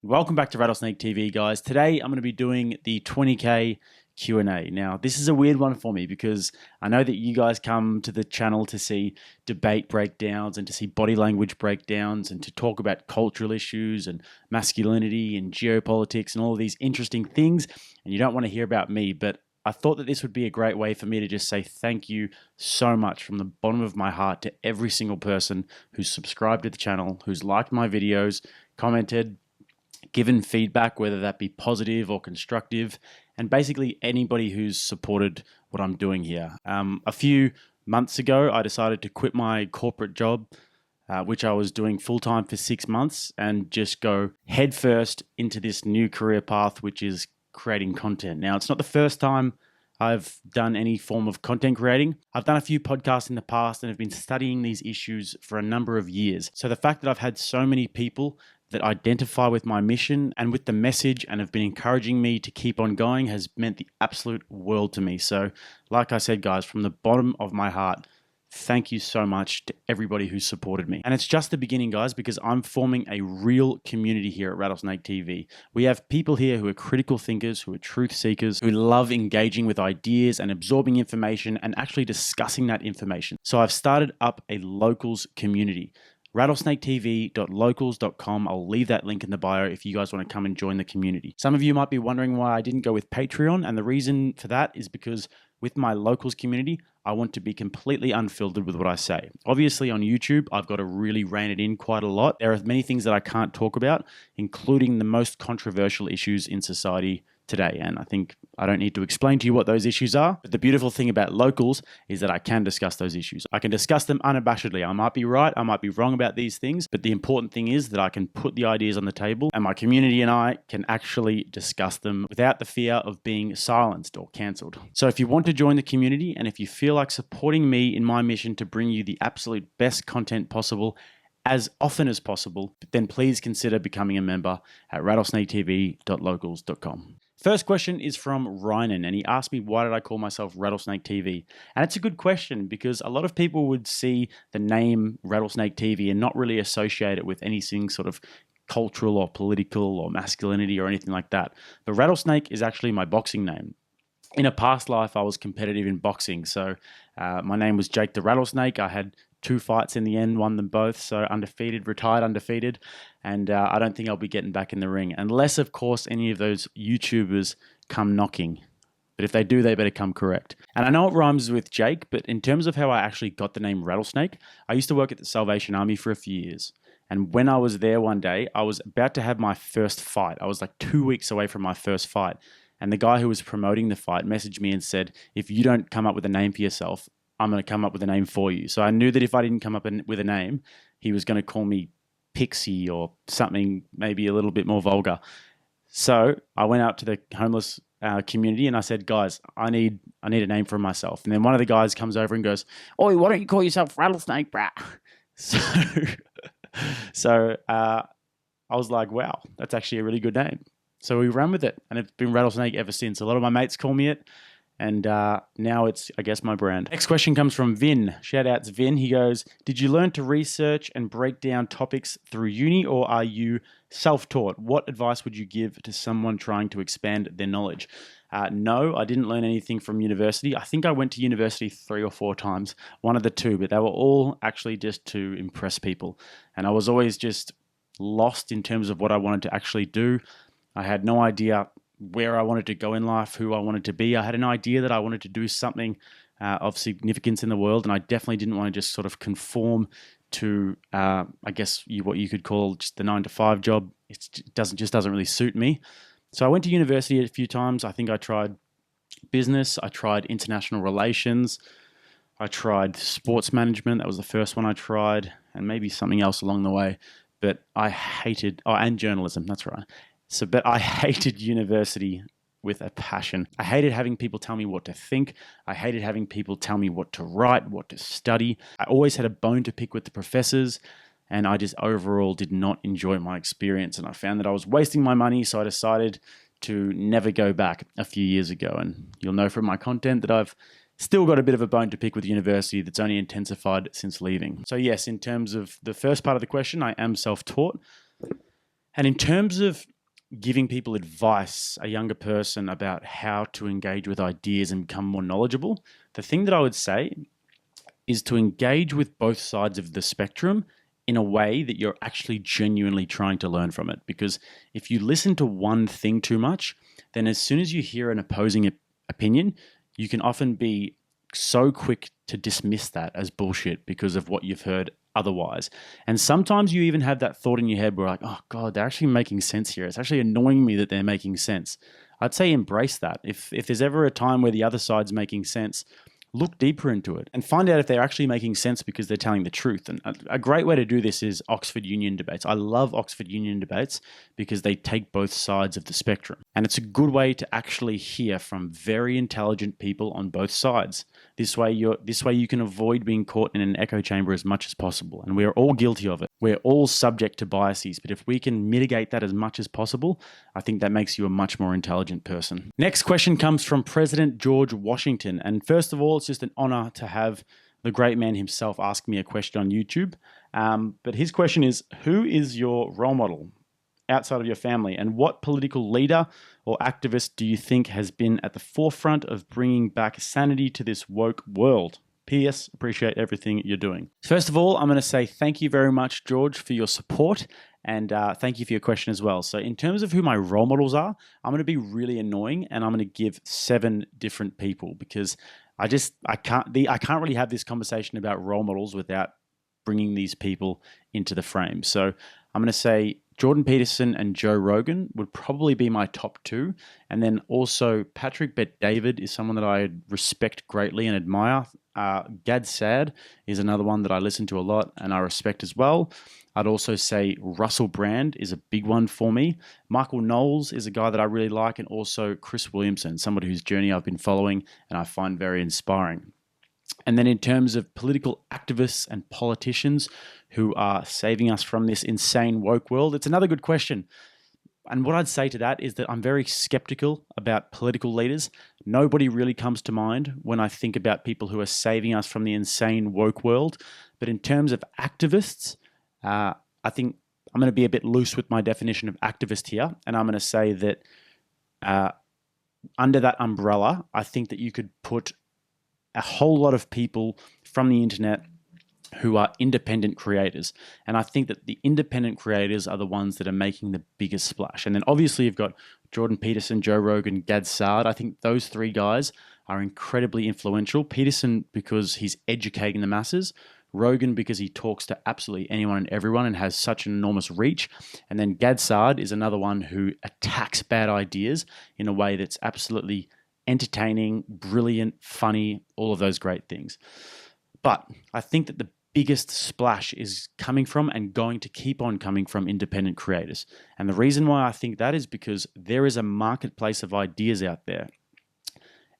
Welcome back to Rattlesnake TV, guys. Today, I'm going to be doing the 20K Q&A. Now, this is a weird one for me because I know that you guys come to the channel to see debate breakdowns and to see body language breakdowns and to talk about cultural issues and masculinity and geopolitics and all of these interesting things, and you don't want to hear about me, but I thought that this would be a great way for me to just say thank you so much from the bottom of my heart to every single person who's subscribed to the channel, who's liked my videos, commented, given feedback, whether that be positive or constructive, and basically anybody who's supported what I'm doing here. A few months ago, I decided to quit my corporate job, which I was doing full-time for 6 months, and just go headfirst into this new career path, which is creating content. Now, it's not the first time I've done any form of content creating. I've done a few podcasts in the past and have been studying these issues for a number of years. So the fact that I've had so many people that identify with my mission and with the message and have been encouraging me to keep on going has meant the absolute world to me. So like I said, guys, from the bottom of my heart, thank you so much to everybody who's supported me. And it's just the beginning, guys, because I'm forming a real community here at Rattlesnake TV. We have people here who are critical thinkers, who are truth seekers, who love engaging with ideas and absorbing information and actually discussing that information. So I've started up a locals community. RattlesnakeTV.locals.com. I'll leave that link in the bio if you guys want to come and join the community. Some of you might be wondering why I didn't go with Patreon, and the reason for that is because with my locals community, I want to be completely unfiltered with what I say. Obviously on YouTube, I've got to really rein it in quite a lot. There are many things that I can't talk about, including the most controversial issues in society today. And I think I don't need to explain to you what those issues are. But the beautiful thing about locals is that I can discuss those issues. I can discuss them unabashedly. I might be right, I might be wrong about these things, but the important thing is that I can put the ideas on the table and my community and I can actually discuss them without the fear of being silenced or cancelled. So if you want to join the community and if you feel like supporting me in my mission to bring you the absolute best content possible as often as possible, then please consider becoming a member at rattlesnaketv.locals.com. First question is from Rynan, and he asked me, why did I call myself Rattlesnake TV? And it's a good question because a lot of people would see the name Rattlesnake TV and not really associate it with anything sort of cultural or political or masculinity or anything like that. But Rattlesnake is actually my boxing name. In a past life, I was competitive in boxing. So my name was Jake the Rattlesnake. I had 2 fights in the end, won them both. So undefeated, retired undefeated. And I don't think I'll be getting back in the ring. Unless, of course, any of those YouTubers come knocking. But if they do, they better come correct. And I know it rhymes with Jake, but in terms of how I actually got the name Rattlesnake, I used to work at the Salvation Army for a few years. And when I was there one day, I was about to have my first fight. I was like 2 weeks away from my first fight. And the guy who was promoting the fight messaged me and said, if you don't come up with a name for yourself, I'm going to come up with a name for you. So I knew that if I didn't come up with a name, he was going to call me Pixie or something maybe a little bit more vulgar. So I went out to the homeless community and I said, guys, I need a name for myself. And then one of the guys comes over and goes, "Oi, why don't you call yourself Rattlesnake, brah?" So I was like, wow, that's actually a really good name. So we ran with it, and it's been Rattlesnake ever since. A lot of my mates call me it, and now it's, I guess, my brand. Next question comes from Vin. Shout out to Vin. He goes, did you learn to research and break down topics through uni, or are you self-taught? What advice would you give to someone trying to expand their knowledge? No, I didn't learn anything from university. I think I went to university 3 or 4 times, one of the two, but they were all actually just to impress people. And I was always just lost in terms of what I wanted to actually do. I had no idea where I wanted to go in life, who I wanted to be. I had an idea that I wanted to do something of significance in the world, and I definitely didn't want to just sort of conform to, I guess, what you could call just the 9-to-5 job. It just doesn't really suit me. So I went to university a few times. I think I tried business. I tried international relations. I tried sports management. That was the first one I tried, and maybe something else along the way. But I hated, and journalism, that's right. But I hated university with a passion. I hated having people tell me what to think. I hated having people tell me what to write, what to study. I always had a bone to pick with the professors, and I just overall did not enjoy my experience. And I found that I was wasting my money, so I decided to never go back a few years ago. And you'll know from my content that I've still got a bit of a bone to pick with university that's only intensified since leaving. So yes, in terms of the first part of the question, I am self-taught. And in terms of giving people advice, a younger person, about how to engage with ideas and become more knowledgeable, the thing that I would say is to engage with both sides of the spectrum in a way that you're actually genuinely trying to learn from it. Because if you listen to one thing too much, then as soon as you hear an opposing opinion, you can often be so quick to dismiss that as bullshit because of what you've heard otherwise. And sometimes you even have that thought in your head where like, oh God, they're actually making sense here. It's actually annoying me that they're making sense. I'd say embrace that. If there's ever a time where the other side's making sense, look deeper into it and find out if they're actually making sense because they're telling the truth. And a great way to do this is Oxford Union debates. I love Oxford Union debates because they take both sides of the spectrum. And it's a good way to actually hear from very intelligent people on both sides. This way you can avoid being caught in an echo chamber as much as possible. And we're all guilty of it. We're all subject to biases, but if we can mitigate that as much as possible, I think that makes you a much more intelligent person. Next question comes from President George Washington. And first of all, it's just an honor to have the great man himself ask me a question on YouTube. But his question is, who is your role model outside of your family? And what political leader or activist do you think has been at the forefront of bringing back sanity to this woke world? P.S. Appreciate everything you're doing. First of all, I'm going to say thank you very much, George, for your support. And thank you for your question as well. So in terms of who my role models are, I'm going to be really annoying and I'm going to give 7 different people because I can't really have this conversation about role models without bringing these people into the frame. So I'm going to say Jordan Peterson and Joe Rogan would probably be my top 2. And then also Patrick Bet-David is someone that I respect greatly and admire. Gad Saad is another one that I listen to a lot and I respect as well. I'd also say Russell Brand is a big one for me. Michael Knowles is a guy that I really like, and also Chris Williamson, somebody whose journey I've been following and I find very inspiring. And then in terms of political activists and politicians who are saving us from this insane woke world, it's another good question. And what I'd say to that is that I'm very skeptical about political leaders. Nobody really comes to mind when I think about people who are saving us from the insane woke world. But in terms of activists, I think I'm going to be a bit loose with my definition of activist here. And I'm going to say that under that umbrella, I think that you could put a whole lot of people from the internet who are independent creators. And I think that the independent creators are the ones that are making the biggest splash. And then obviously you've got Jordan Peterson, Joe Rogan, Gad Saad. I think those 3 guys are incredibly influential. Peterson because he's educating the masses. Rogan because he talks to absolutely anyone and everyone and has such an enormous reach. And then Gad Saad is another one who attacks bad ideas in a way that's absolutely entertaining, brilliant, funny, all of those great things. But I think that the biggest splash is coming from and going to keep on coming from independent creators. And the reason why I think that is because there is a marketplace of ideas out there.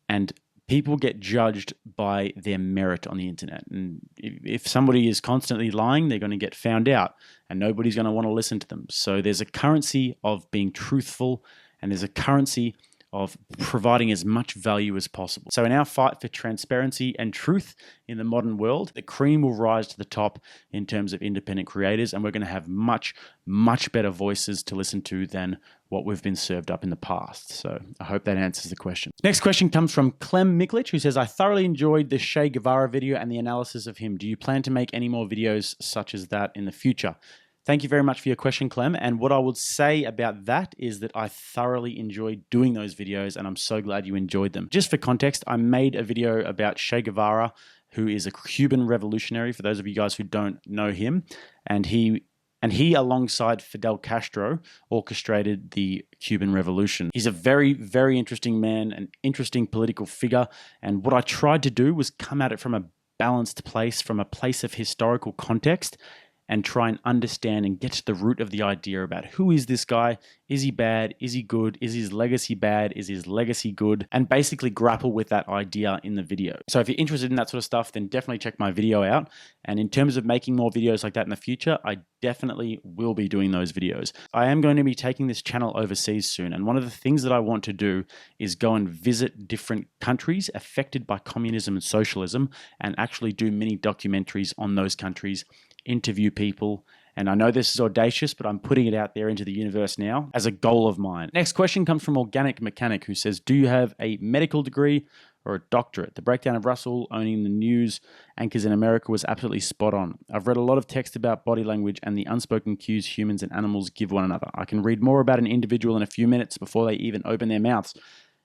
And people get judged by their merit on the internet. And if somebody is constantly lying, they're going to get found out and nobody's going to want to listen to them. So there's a currency of being truthful and there's a currency of providing as much value as possible. So in our fight for transparency and truth in the modern world, the cream will rise to the top in terms of independent creators, and we're going to have much, much better voices to listen to than what we've been served up in the past. So I hope that answers the question. Next question comes from Clem Miklich, who says, I thoroughly enjoyed the Che Guevara video and the analysis of him. Do you plan to make any more videos such as that in the future? Thank you very much for your question, Clem. And what I would say about that is that I thoroughly enjoyed doing those videos and I'm so glad you enjoyed them. Just for context, I made a video about Che Guevara, who is a Cuban revolutionary, for those of you guys who don't know him. And he, alongside Fidel Castro, orchestrated the Cuban Revolution. He's a very, very interesting man, an interesting political figure. And what I tried to do was come at it from a balanced place, from a place of historical context, and try and understand and get to the root of the idea about who is this guy? Is he bad? Is he good? Is his legacy bad? Is his legacy good? And basically grapple with that idea in the video. So if you're interested in that sort of stuff, then definitely check my video out. And in terms of making more videos like that in the future, I definitely will be doing those videos. I am going to be taking this channel overseas soon. And one of the things that I want to do is go and visit different countries affected by communism and socialism and actually do mini documentaries on those countries, interview people, And I know this is audacious, but I'm putting it out there into the universe now as a goal of mine. Next question comes from Organic Mechanic, who says, do you have a medical degree or a doctorate? The breakdown of Russell owning the news anchors in America was absolutely spot on. I've read a lot of text about body language and the unspoken cues humans and animals give one another. I can read more about an individual in a few minutes before they even open their mouths.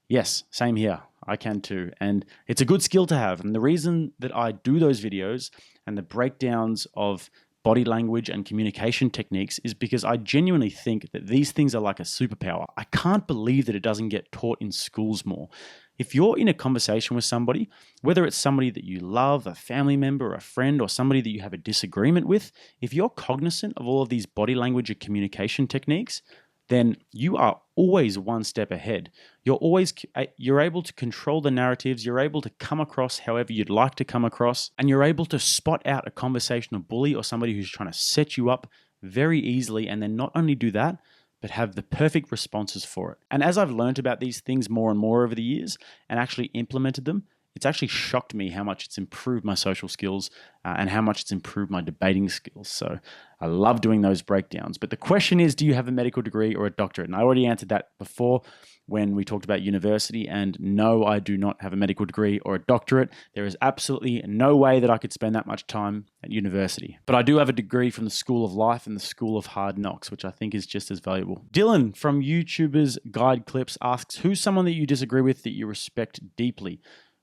Yes, same here. I can too. And it's a good skill to have. And the reason that I do those videos and the breakdowns of body language and communication techniques is because I genuinely think that these things are like a superpower. I can't believe that it doesn't get taught in schools more. If you're in a conversation with somebody, whether it's somebody that you love, a family member, a friend, or somebody that you have a disagreement with, if you're cognizant of all of these body language and communication techniques, then you are always one step ahead. You're able to control the narratives, you're able to come across however you'd like to come across, and you're able to spot out a conversational bully or somebody who's trying to set you up very easily, and then not only do that, but have the perfect responses for it. And as I've learned about these things more and more over the years and actually implemented them, it's actually shocked me how much it's improved my social skills and how much it's improved my debating skills. So I love doing those breakdowns. But the question is, do you have a medical degree or a doctorate? And I already answered that before when we talked about university. And no, I do not have a medical degree or a doctorate. There is absolutely no way that I could spend that much time at university. But I do have a degree from the School of Life and the School of Hard Knocks, which I think is just as valuable. Dylan from YouTubers Guide Clips asks, who's someone that you disagree with that you respect deeply?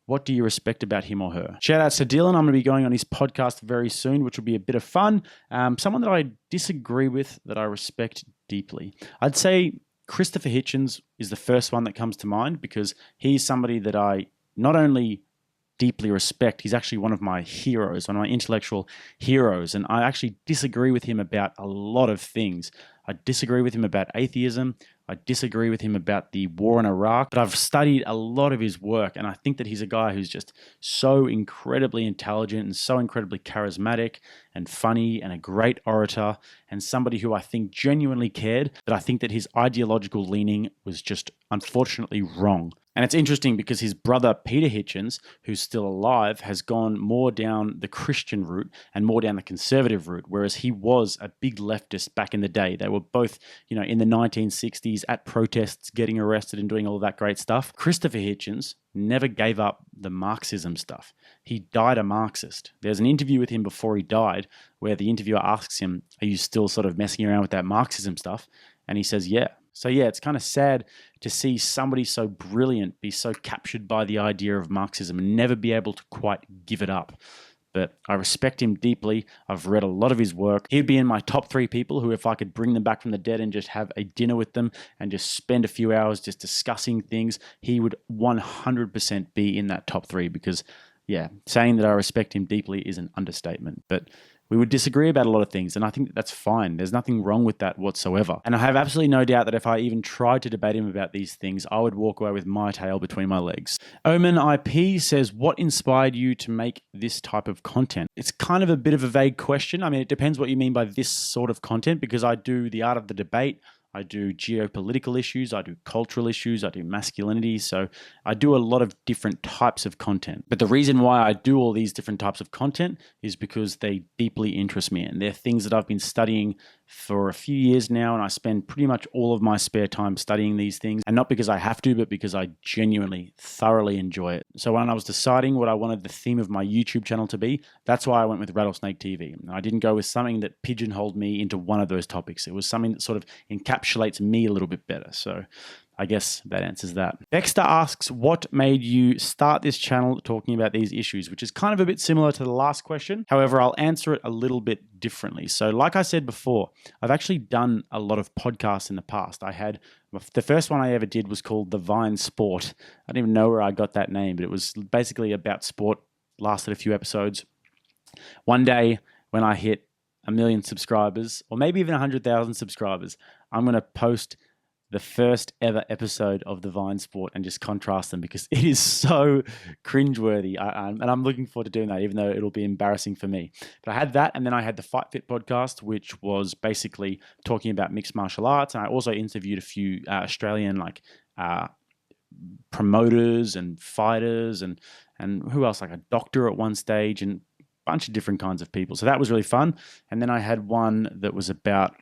What do you respect about him or her? Shout outs to Dylan. I'm going to be going on his podcast very soon, which will be a bit of fun. Someone that I disagree with that I respect deeply. I'd say Christopher Hitchens is the first one that comes to mind because he's somebody that I not only deeply respect, he's actually one of my heroes, one of my intellectual heroes. And I actually disagree with him about a lot of things. I disagree with him about atheism. I disagree with him about the war in Iraq, but I've studied a lot of his work, and I think that he's a guy who's just so incredibly intelligent and so incredibly charismatic and funny and a great orator, and somebody who I think genuinely cared, but I think that his ideological leaning was just unfortunately wrong. And it's interesting because his brother, Peter Hitchens, who's still alive, has gone more down the Christian route and more down the conservative route, whereas he was a big leftist back in the day. They were both, in the 1960s at protests, getting arrested and doing all that great stuff. Christopher Hitchens never gave up the Marxism stuff. He died a Marxist. There's an interview with him before he died where the interviewer asks him, are you still sort of messing around with that Marxism stuff? And he says, yeah. So yeah, it's kind of sad to see somebody so brilliant be so captured by the idea of Marxism and never be able to quite give it up. But I respect him deeply. I've read a lot of his work. He'd be in my top 3 people who, if I could bring them back from the dead and just have a dinner with them and just spend a few hours just discussing things, he would 100% be in that top 3 because, yeah, saying that I respect him deeply is an understatement. But we would disagree about a lot of things, and I think that's fine. There's nothing wrong with that whatsoever. And I have absolutely no doubt that if I even tried to debate him about these things, I would walk away with my tail between my legs. Omen IP says, what inspired you to make this type of content? It's kind of a bit of a vague question. I mean, it depends what you mean by this sort of content, because I do the art of the debate, I do geopolitical issues, I do cultural issues, I do masculinity. So I do a lot of different types of content. But the reason why I do all these different types of content is because they deeply interest me. And they're things that I've been studying for a few years now. And I spend pretty much all of my spare time studying these things. And not because I have to, but because I genuinely, thoroughly enjoy it. So when I was deciding what I wanted the theme of my YouTube channel to be, that's why I went with RattlesnakeTV. I didn't go with something that pigeonholed me into one of those topics. It was something that sort of encapsulates me a little bit better. So I guess that answers that. Dexter asks, what made you start this channel talking about these issues, which is kind of a bit similar to the last question. However, I'll answer it a little bit differently. So like I said before, I've actually done a lot of podcasts in the past. The first one I ever did was called The Vine Sport. I don't even know where I got that name, but it was basically about sport, lasted a few episodes. One day when I hit 1 million subscribers, or maybe even 100,000 subscribers, I'm going to post the first ever episode of the Vine Sport and just contrast them because it is so cringeworthy. And I'm looking forward to doing that, even though it'll be embarrassing for me. But I had that, and then I had the Fight Fit podcast, which was basically talking about mixed martial arts. And I also interviewed a few Australian promoters and fighters and who else, like a doctor at one stage. And bunch of different kinds of people. So that was really fun. And then I had one that was about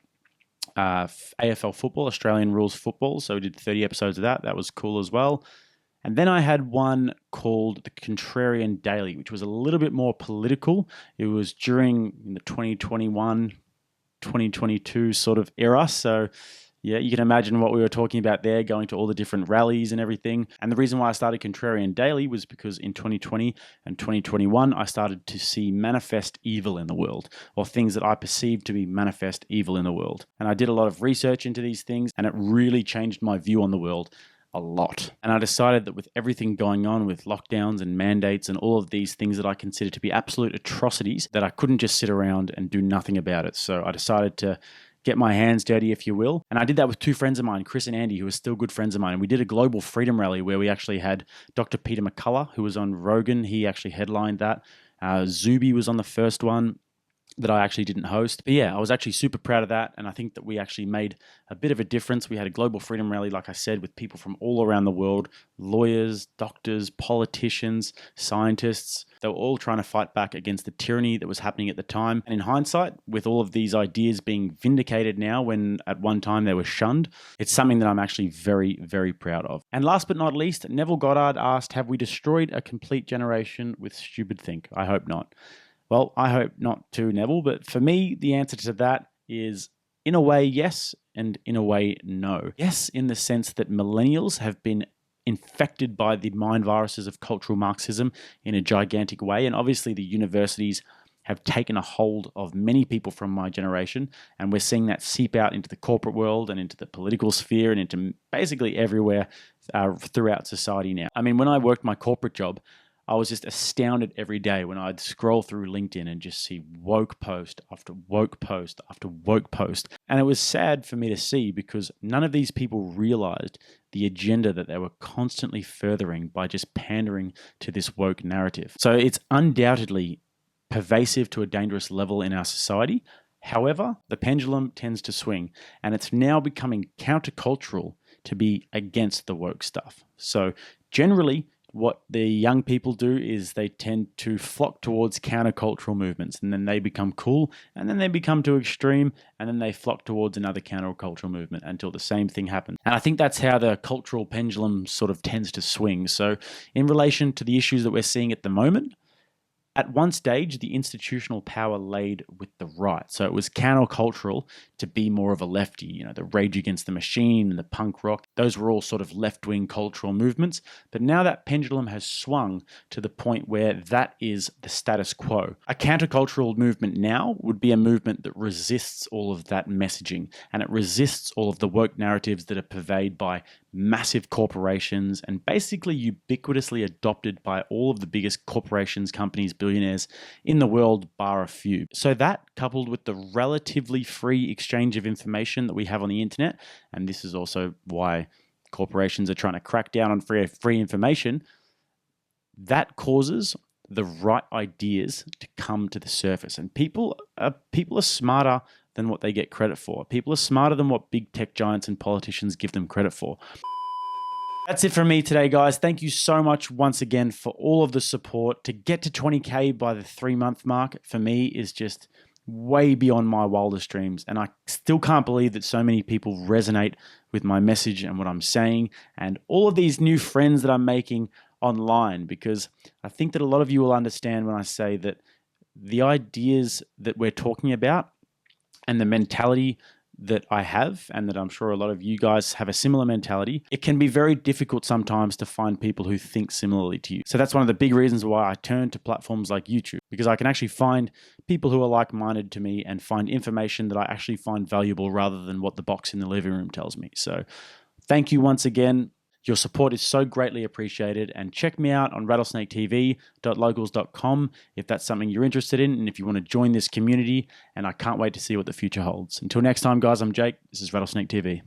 AFL football, Australian rules football. So we did 30 episodes of that. That was cool as well. And then I had one called The Contrarian Daily, which was a little bit more political. It was during the 2021, 2022 sort of era. So yeah, you can imagine what we were talking about there, going to all the different rallies and everything. And the reason why I started Contrarian Daily was because in 2020 and 2021, I started to see manifest evil in the world, or things that I perceived to be manifest evil in the world. And I did a lot of research into these things, and it really changed my view on the world a lot. And I decided that with everything going on with lockdowns and mandates and all of these things that I consider to be absolute atrocities, that I couldn't just sit around and do nothing about it. So I decided to get my hands dirty, if you will. And I did that with two friends of mine, Chris and Andy, who are still good friends of mine. And we did a global freedom rally where we actually had Dr. Peter McCullough, who was on Rogan. He actually headlined that. Zuby was on the first one that I actually didn't host. But yeah, I was actually super proud of that. And I think that we actually made a bit of a difference. We had a global freedom rally, like I said, with people from all around the world, lawyers, doctors, politicians, scientists. They were all trying to fight back against the tyranny that was happening at the time. And in hindsight, with all of these ideas being vindicated now when at one time they were shunned, it's something that I'm actually very, very proud of. And last but not least, Neville Goddard asked, have we destroyed a complete generation with stupid think? I hope not. Well, I hope not too, Neville, but for me, the answer to that is in a way, yes, and in a way, no. Yes, in the sense that millennials have been infected by the mind viruses of cultural Marxism in a gigantic way, and obviously the universities have taken a hold of many people from my generation, and we're seeing that seep out into the corporate world and into the political sphere and into basically everywhere throughout society now. I mean, when I worked my corporate job, I was just astounded every day when I'd scroll through LinkedIn and just see woke post after woke post after woke post. And it was sad for me to see because none of these people realized the agenda that they were constantly furthering by just pandering to this woke narrative. So it's undoubtedly pervasive to a dangerous level in our society. However, the pendulum tends to swing, and it's now becoming countercultural to be against the woke stuff. So generally, what the young people do is they tend to flock towards countercultural movements, and then they become cool, and then they become too extreme, and then they flock towards another countercultural movement until the same thing happens. And I think that's how the cultural pendulum sort of tends to swing. So in relation to the issues that we're seeing at the moment, at one stage, the institutional power laid with the right. So it was countercultural to be more of a lefty. You know, the Rage Against the Machine and the punk rock, those were all sort of left-wing cultural movements. But now that pendulum has swung to the point where that is the status quo. A countercultural movement now would be a movement that resists all of that messaging, and it resists all of the woke narratives that are pervaded by massive corporations and basically ubiquitously adopted by all of the biggest corporations, companies, billionaires in the world, bar a few. So that, coupled with the relatively free exchange of information that we have on the internet, and this is also why corporations are trying to crack down on free information, that causes the right ideas to come to the surface. And people are smarter than what they get credit for. People are smarter than what big tech giants and politicians give them credit for. That's it from me today, guys. Thank you so much once again for all of the support. To get to 20K by the 3-month mark for me is just way beyond my wildest dreams. And I still can't believe that so many people resonate with my message and what I'm saying and all of these new friends that I'm making online, because I think that a lot of you will understand when I say that the ideas that we're talking about and the mentality that I have, and that I'm sure a lot of you guys have a similar mentality, it can be very difficult sometimes to find people who think similarly to you. So that's one of the big reasons why I turn to platforms like YouTube, because I can actually find people who are like-minded to me and find information that I actually find valuable rather than what the box in the living room tells me. So thank you once again. Your support is so greatly appreciated, and check me out on rattlesnaketv.locals.com if that's something you're interested in and if you want to join this community, and I can't wait to see what the future holds. Until next time, guys, I'm Jake. This is Rattlesnake TV.